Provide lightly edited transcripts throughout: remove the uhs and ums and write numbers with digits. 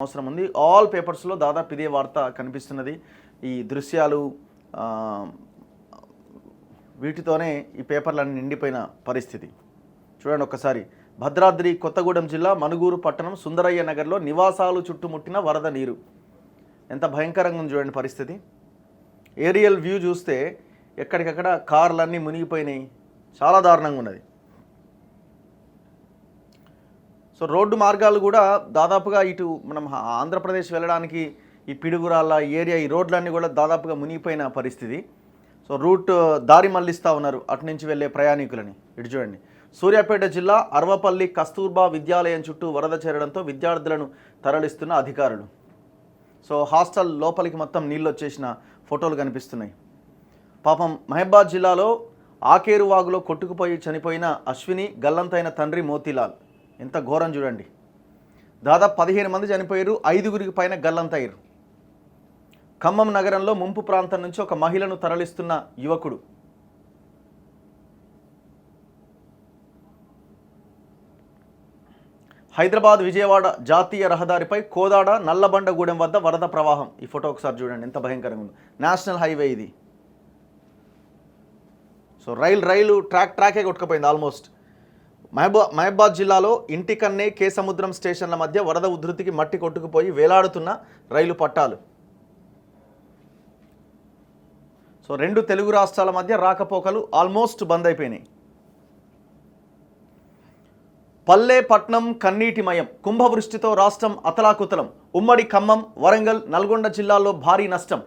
అవసరం ఉంది. ఆల్ పేపర్స్లో దాదాపు ఇదే వార్త కనిపిస్తున్నది. ఈ దృశ్యాలు వీటితోనే ఈ పేపర్లన్నీ నిండిపోయిన పరిస్థితి. చూడండి ఒక్కసారి. భద్రాద్రి కొత్తగూడెం జిల్లా మనుగూరు పట్టణం సుందరయ్య నగర్లో నివాసాలు చుట్టుముట్టిన వరద నీరు. ఎంత భయంకరంగా ఉంది చూడండి పరిస్థితి. ఏరియల్ వ్యూ చూస్తే ఎక్కడికక్కడ కార్లన్నీ మునిగిపోయినాయి. చాలా దారుణంగా ఉన్నది. సో రోడ్డు మార్గాలు కూడా దాదాపుగా ఇటు మనం ఆంధ్రప్రదేశ్ వెళ్ళడానికి ఈ పిడుగురాళ్ళ ఏరియా ఈ రోడ్లన్నీ కూడా దాదాపుగా మునిగిపోయిన పరిస్థితి. సో రూట్ దారి మళ్లిస్తూ ఉన్నారు అటు నుంచి వెళ్ళే ప్రయాణికులని. ఇటు చూడండి. సూర్యాపేట జిల్లా అర్వపల్లి కస్తూర్బా విద్యాలయం చుట్టూ వరద చేరడంతో విద్యార్థులను తరలిస్తున్న అధికారులు. సో హాస్టల్ లోపలికి మొత్తం నీళ్ళు వచ్చేసిన ఫోటోలు కనిపిస్తున్నాయి. పాపం మహబాద్ జిల్లాలో ఆకేరు వాగులో కొట్టుకుపోయి చనిపోయిన అశ్విని గల్లంతైన తండ్రి మోతీలాల్. ఎంత ఘోరం చూడండి. దాదాపు 15 మంది చనిపోయారు, 5గురికి పైన గల్లంతయ్యారు. ఖమ్మం నగరంలో ముంపు ప్రాంతం నుంచి ఒక మహిళను తరలిస్తున్న యువకుడు. హైదరాబాద్ విజయవాడ జాతీయ రహదారిపై కోదాడ నల్లబండగూడెం వద్ద వరద ప్రవాహం. ఈ ఫోటో ఒకసారి చూడండి ఎంత భయంకరంగా ఉంది. నేషనల్ హైవే ఇది. సో రైలు ట్రాకే కొట్టుకుపోయింది ఆల్మోస్ట్. మహబాద్ జిల్లాలో ఇంటికన్నే కేసముద్రం స్టేషన్ల మధ్య వరద ఉధృతికి మట్టి కొట్టుకుపోయి వేలాడుతున్న రైలు పట్టాలు. సో 2 తెలుగు రాష్ట్రాల మధ్య రాకపోకలు ఆల్మోస్ట్ బంద్ అయిపోయినాయి. పల్లె పట్నం కన్నీటిమయం. కుంభవృష్టితో రాష్ట్రం అతలాకుతలం. ఉమ్మడి ఖమ్మం, వరంగల్, నల్గొండ జిల్లాల్లో భారీ నష్టం.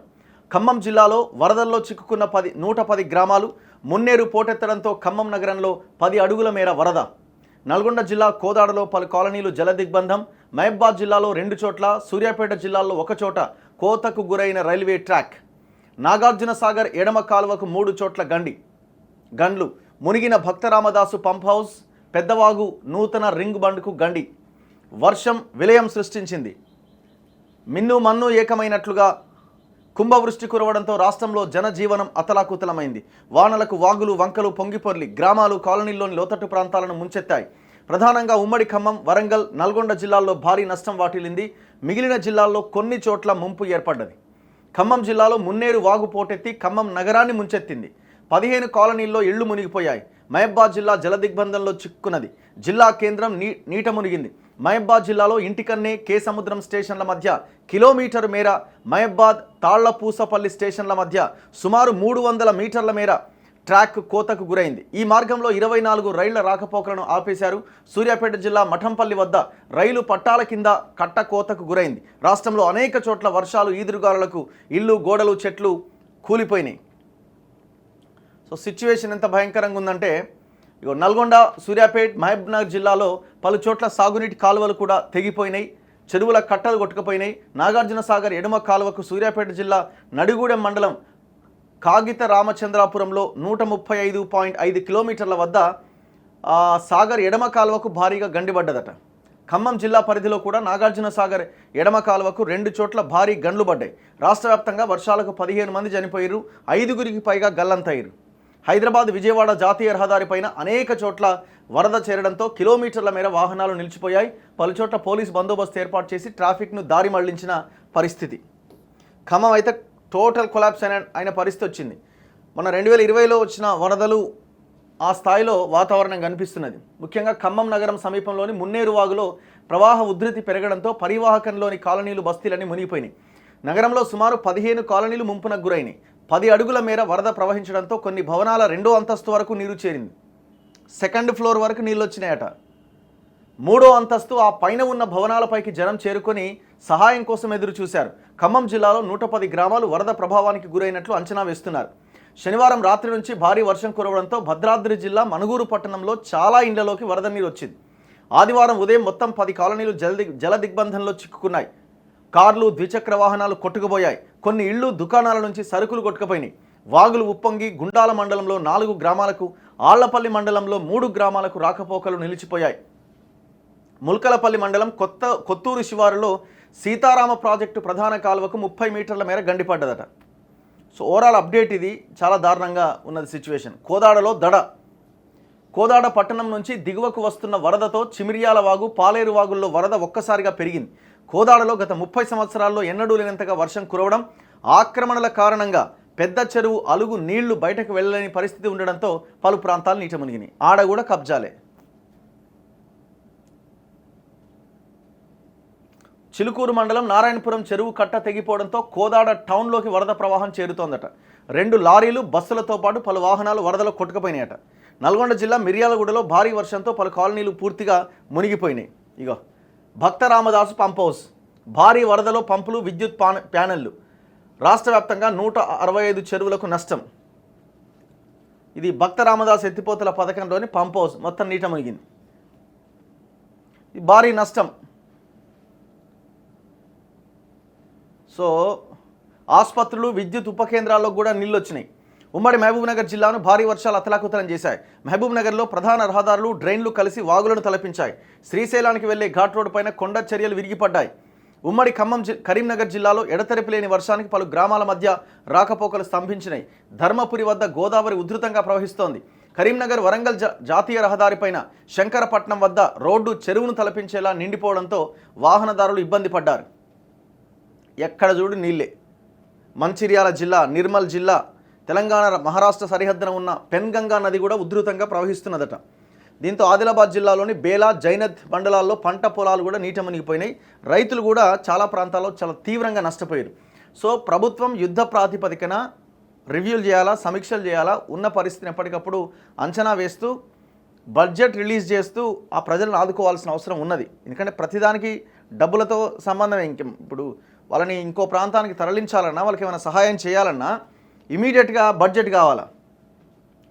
ఖమ్మం జిల్లాలో వరదల్లో చిక్కుకున్న 110 గ్రామాలు. మున్నేరు పోటెత్తడంతో ఖమ్మం నగరంలో 10 అడుగుల మేర వరద. నల్గొండ జిల్లా కోదాడలో పలు కాలనీలు జలదిగ్బంధం. మహబాద్ జిల్లాలో 2 చోట్ల, సూర్యాపేట జిల్లాలో 1 చోట కోతకు గురైన రైల్వే ట్రాక్. నాగార్జున సాగర్ ఎడమ కాలువకు 3 చోట్ల గండ్లు. మునిగిన భక్తరామదాసు పంప్ హౌస్. పెద్దవాగు నూతన రింగ్ బండ్కు గండి. వర్షం విలయం సృష్టించింది. మిన్ను మన్ను ఏకమైనట్లుగా కుంభవృష్టి కురవడంతో రాష్ట్రంలో జనజీవనం అతలాకుతలమైంది. వానలకు వాగులు వంకలు పొంగిపొర్లి గ్రామాలు కాలనీల్లోని లోతట్టు ప్రాంతాలను ముంచెత్తాయి. ప్రధానంగా ఉమ్మడి ఖమ్మం, వరంగల్, నల్గొండ జిల్లాల్లో భారీ నష్టం వాటిల్లింది. మిగిలిన జిల్లాల్లో కొన్ని చోట్ల ముంపు ఏర్పడ్డది. ఖమ్మం జిల్లాలో మున్నేరు వాగు పోటెత్తి ఖమ్మం నగరాన్ని ముంచెత్తింది. 15 కాలనీల్లో ఇళ్లు మునిగిపోయాయి. మహబాద్ జిల్లా జలదిగ్బంధంలో చిక్కున్నది. జిల్లా కేంద్రం నీట మునిగింది. మహబాద్ జిల్లాలో ఇంటికన్నే కేసముద్రం స్టేషన్ల మధ్య కిలోమీటరు మేర, మహబాద్ తాళ్లపూసపల్లి స్టేషన్ల మధ్య సుమారు 300 మీటర్ల మేర ట్రాక్ కోతకు గురైంది. ఈ మార్గంలో 24 రైళ్ల రాకపోకలను ఆపేశారు. సూర్యాపేట జిల్లా మఠంపల్లి వద్ద రైలు పట్టాల కింద కట్ట కోతకు గురైంది. రాష్ట్రంలో అనేక చోట్ల వర్షాలు, ఈదురుగాలులకు ఇళ్ళు, గోడలు, చెట్లు కూలిపోయినాయి. సో సిచ్యువేషన్ ఎంత భయంకరంగా ఉందంటే నల్గొండ, సూర్యాపేట్, మహబూబ్నగర్ జిల్లాలో పలు చోట్ల సాగునీటి కాలువలు కూడా తెగిపోయినాయి. చెరువుల కట్టలు కొట్టుకుపోయినాయి. నాగార్జున సాగర్ ఎడమ కాలువకు సూర్యాపేట జిల్లా నడిగూడెం మండలం కాగిత రామచంద్రాపురంలో 135.5 కిలోమీటర్ల వద్ద సాగర్ ఎడమ కాలువకు భారీగా గండిపడ్డదట. ఖమ్మం జిల్లా పరిధిలో కూడా నాగార్జున సాగర్ ఎడమ కాలువకు 2 చోట్ల భారీ గండ్లు పడ్డాయి. రాష్ట్ర వ్యాప్తంగా వర్షాలకు 15 మంది చనిపోయారు, 5గురికి పైగా గల్లంతయ్యారు. హైదరాబాద్ విజయవాడ జాతీయ రహదారిపైన అనేక చోట్ల వరద చేరడంతో కిలోమీటర్ల మేర వాహనాలు నిలిచిపోయాయి. పలుచోట్ల పోలీస్ బందోబస్తు ఏర్పాటు చేసి ట్రాఫిక్ను దారి మళ్లించిన పరిస్థితి. ఖమ్మం అయితే టోటల్ కొలాప్స్ అయిన పరిస్థితి వచ్చింది. మన 2020లో వచ్చిన వరదలు ఆ స్థాయిలో వాతావరణం కనిపిస్తున్నది. ముఖ్యంగా ఖమ్మం నగరం సమీపంలోని మున్నేరు వాగులో ప్రవాహ ఉధృతి పెరగడంతో పరివాహకంలోని కాలనీలు, బస్తీలన్నీ మునిగిపోయినాయి. నగరంలో సుమారు 15 కాలనీలు ముంపునకు గురైనాయి. 10 అడుగుల మేర వరద ప్రవహించడంతో కొన్ని భవనాల 2వ అంతస్తు వరకు నీరు చేరింది. 2nd ఫ్లోర్ వరకు నీళ్ళు వచ్చినాయట. 3వ అంతస్తు ఆ పైన ఉన్న భవనాలపైకి జనం చేరుకొని సహాయం కోసం ఎదురు చూశారు. ఖమ్మం జిల్లాలో 110 గ్రామాలు వరద ప్రభావానికి గురైనట్లు అంచనా వేస్తున్నారు. శనివారం రాత్రి నుంచి భారీ వర్షం కురవడంతో భద్రాద్రి జిల్లా మనుగూరు పట్టణంలో చాలా ఇండ్లలోకి వరద నీరు వచ్చింది. ఆదివారం ఉదయం మొత్తం 10 కాలనీలు జల దిగ్బంధంలో చిక్కుకున్నాయి. కార్లు, ద్విచక్ర వాహనాలు కొట్టుకుపోయాయి. కొన్ని ఇళ్లు, దుకాణాల నుంచి సరుకులు కొట్టుకుపోయినాయి. వాగులు ఉప్పొంగి గుండాల మండలంలో 4 గ్రామాలకు, ఆళ్లపల్లి మండలంలో 3 గ్రామాలకు రాకపోకలు నిలిచిపోయాయి. ముల్కలపల్లి మండలం కొత్తూరు శివారులో సీతారామ ప్రాజెక్టు ప్రధాన కాలువకు 30 మీటర్ల మేర గండిపడ్డదట. సో ఓవరాల్ అప్డేట్ ఇది. చాలా దారుణంగా ఉన్నది సిచ్యువేషన్. కోదాడలో కోదాడ పట్టణం నుంచి దిగువకు వస్తున్న వరదతో చిమిరియాల వాగు, పాలేరు వాగుల్లో వరద ఒక్కసారిగా పెరిగింది. కోదాడలో గత 30 సంవత్సరాల్లో ఎన్నడూ లేనంతగా వర్షం కురవడం, ఆక్రమణల కారణంగా పెద్ద చెరువు అలుగు నీళ్లు బయటకు వెళ్ళలేని పరిస్థితి ఉండడంతో పలు ప్రాంతాలు నీట మునిగినాయి. ఆడ కూడా కబ్జాలే. చిలుకూరు మండలం నారాయణపురం చెరువు కట్ట తెగిపోవడంతో కోదాడ టౌన్లోకి వరద ప్రవాహం చేరుతోందట. 2 లారీలు బస్సులతో పాటు పలు వాహనాలు వరదలో కొట్టుకుపోయినాయట. నల్గొండ జిల్లా మిర్యాలగూడలో భారీ వర్షంతో పలు కాలనీలు పూర్తిగా మునిగిపోయినాయి. ఇగో భక్త రామదాసు పంప్ హౌస్ భారీ వరదలో పంపులు, విద్యుత్ ప్యానెళ్లు. రాష్ట్ర వ్యాప్తంగా 165 చెరువులకు నష్టం. ఇది భక్త రామదాస్ ఎత్తిపోతల పథకంలోని పంప్ హౌస్ మొత్తం నీట మునిగింది. భారీ నష్టం. సో ఆసుపత్రులు, విద్యుత్ ఉప కేంద్రాల్లో కూడా నీళ్ళు వచ్చినాయి. ఉమ్మడి మహబూబ్నగర్ జిల్లాను భారీ వర్షాలు అతలాకుతలం చేశాయి. మహబూబ్నగర్లో ప్రధాన రహదారులు, డ్రైన్లు కలిసి వాగులను తలపించాయి. శ్రీశైలానికి వెళ్లే ఘాట్ రోడ్డు పైన కొండ చర్యలు విరిగిపడ్డాయి. ఉమ్మడి కరీంనగర్ జిల్లాలో ఎడతెరిపి లేని వర్షానికి పలు గ్రామాల మధ్య రాకపోకలు స్తంభించినాయి. ధర్మపురి వద్ద గోదావరి ఉధృతంగా ప్రవహిస్తోంది. కరీంనగర్ వరంగల్ జాతీయ రహదారిపైన శంకరపట్నం వద్ద రోడ్డు చెరువును తలపించేలా నిండిపోవడంతో వాహనదారులు ఇబ్బంది పడ్డారు. ఎక్కడ చూడు నీళ్ళే. మంచిర్యాల జిల్లా, నిర్మల్ జిల్లా, తెలంగాణ మహారాష్ట్ర సరిహద్దున ఉన్న పెన్గంగా నది కూడా ఉధృతంగా ప్రవహిస్తున్నదట. దీంతో ఆదిలాబాద్ జిల్లాలోని బేలా, జైనత్ మండలాల్లో పంట పొలాలు కూడా నీట మునిగిపోయినాయి. రైతులు కూడా చాలా ప్రాంతాల్లో చాలా తీవ్రంగా నష్టపోయారు. సో ప్రభుత్వం యుద్ధ ప్రాతిపదికన రివ్యూలు చేయాలా, సమీక్షలు చేయాలా, ఉన్న పరిస్థితిని ఎప్పటికప్పుడు అంచనా వేస్తూ బడ్జెట్ రిలీజ్ చేస్తూ ఆ ప్రజలను ఆదుకోవాల్సిన అవసరం ఉన్నది. ఎందుకంటే ప్రతిదానికి డబ్బులతో సంబంధమే. ఇప్పుడు వాళ్ళని ఇంకో ప్రాంతానికి తరలించాలన్నా, వాళ్ళకి ఏమైనా సహాయం చేయాలన్నా ఇమీడియట్గా బడ్జెట్ కావాలా.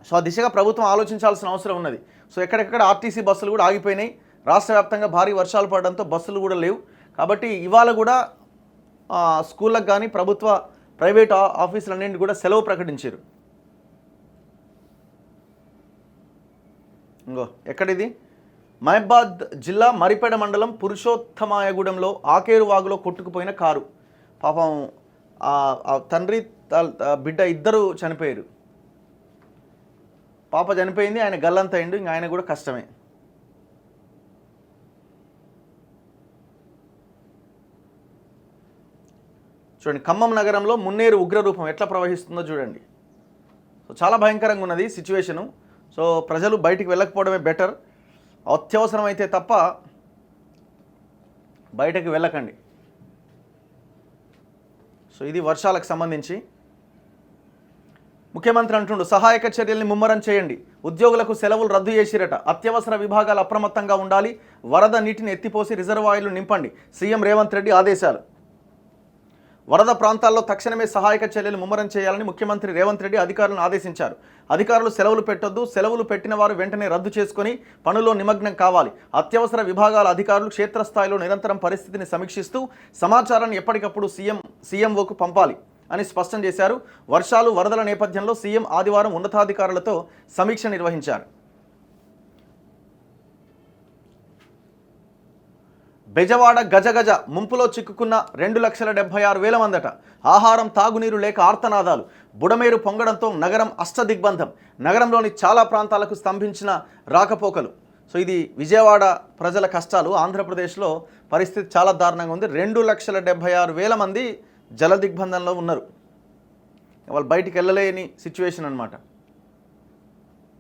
సో ఆ దిశగా ప్రభుత్వం ఆలోచించాల్సిన అవసరం ఉన్నది. సో ఎక్కడెక్కడ ఆర్టీసీ బస్సులు కూడా ఆగిపోయినాయి. రాష్ట్ర వ్యాప్తంగా భారీ వర్షాలు పడడంతో బస్సులు కూడా లేవు. కాబట్టి ఇవాళ కూడా స్కూళ్ళకు కానీ ప్రైవేట్ ఆఫీసులన్నింటినీ కూడా సెలవు ప్రకటించారు. ఇంకో ఎక్కడిది? మహబాద్ జిల్లా మరిపేడ మండలం పురుషోత్తమాయగూడెంలో ఆకేరు వాగులో కొట్టుకుపోయిన కారు. పాపం తండ్రి బిడ్డ ఇద్దరు చనిపోయారు. పాప చనిపోయింది, ఆయన గల్లంత అయిండు, ఇంకా ఆయన కూడా కష్టమే. చూడండి, ఖమ్మం నగరంలో మున్నేరు ఉగ్రరూపం ఎట్లా ప్రవహిస్తుందో చూడండి. సో చాలా భయంకరంగా ఉన్నది సిచ్యువేషను. సో ప్రజలు బయటికి వెళ్ళకపోవడమే బెటర్. అత్యవసరం అయితే తప్ప బయటకు వెళ్ళకండి. సో ఇది వర్షాలకు సంబంధించి ముఖ్యమంత్రి అంటుండు, సహాయక చర్యల్ని ముమ్మరం చేయండి. ఉద్యోగులకు సెలవులు రద్దు చేసిరట. అత్యవసర విభాగాలు అప్రమత్తంగా ఉండాలి. వరద నీటిని ఎత్తిపోసి రిజర్వాయర్లు నింపండి. సీఎం రేవంత్ రెడ్డి ఆదేశాలు. వరద ప్రాంతాల్లో తక్షణమే సహాయక చర్యలు ముమ్మరం చేయాలని ముఖ్యమంత్రి రేవంత్ రెడ్డి అధికారులను ఆదేశించారు. అధికారులు సెలవులు పెట్టొద్దు, సెలవులు పెట్టిన వారు వెంటనే రద్దు చేసుకుని పనుల్లో నిమగ్నం కావాలి. అత్యవసర విభాగాల అధికారులు క్షేత్రస్థాయిలో నిరంతరం పరిస్థితిని సమీక్షిస్తూ సమాచారాన్ని ఎప్పటికప్పుడు సీఎంఓకు పంపాలి అని స్పష్టం చేశారు. వర్షాలు, వరదల నేపథ్యంలో సీఎం ఆదివారం ఉన్నతాధికారులతో సమీక్ష నిర్వహించారు. బెజవాడ గజగజ ముంపులో చిక్కుకున్న 2,76,000 మందట. ఆహారం, తాగునీరు లేక ఆర్తనాదాలు. బుడమేరు పొంగడంతో నగరం అష్టదిగ్బంధం. నగరంలోని చాలా ప్రాంతాలకు స్తంభించిన రాకపోకలు. సో ఇది విజయవాడ ప్రజల కష్టాలు. ఆంధ్రప్రదేశ్లో పరిస్థితి చాలా దారుణంగా ఉంది. 2,76,000 మంది జల దిగ్బంధంలో ఉన్నారు. వాళ్ళు బయటికి వెళ్ళలేని సిచ్యువేషన్ అన్నమాట.